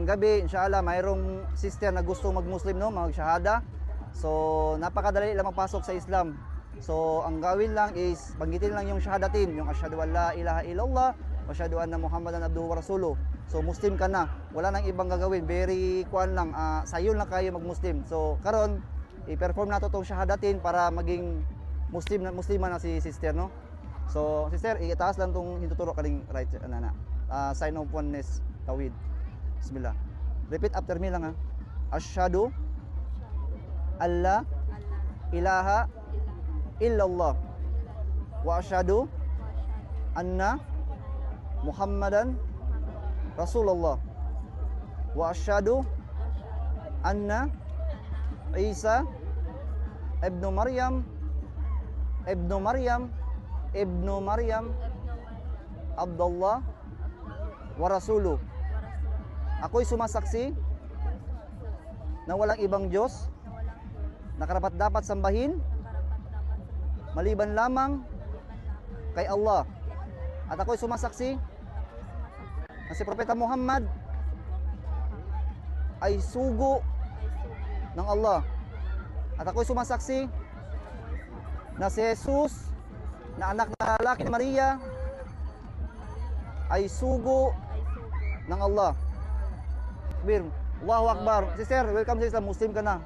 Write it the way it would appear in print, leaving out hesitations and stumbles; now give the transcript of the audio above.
gabi, inshallah, mayroong sister na gusto mag-Muslim, no, mag-shahada. So, napakadali lang magpasok sa Islam. So, ang gawin lang is, banggitin lang yung shahadatin, yung asyhadu an la ilaha illallah, wa asyhadu anna Muhammadan abduhu wa rasuluh. So, Muslim ka na. Wala nang ibang gagawin. Very kuan lang, sayon lang kayo mag-Muslim. So, karon i-perform nato tong shahadatin para maging Muslima na si sister, no? So, sister, itaas lang tong hintuturo kaning right, sign of oneness, tawhid. Bismillah. Repeat after me lang, ha. Asyhadu alla ilaha illallah wa asyhadu anna Muhammadan Rasulullah wa asyhadu anna Isa ibnu Maryam Abdullah wa Rasuluh. Ako'y sumasaksi na walang ibang Diyos na karapat-dapat sambahin maliban lamang kay Allah. At ako'y sumasaksi na si Propeta Muhammad ay sugo ng Allah. At ako'y sumasaksi na si Jesus na anak na lalaki ni Maria ay sugo ng Allah. Allahu Akbar. Sister, welcome sa Islam. Muslim ka na.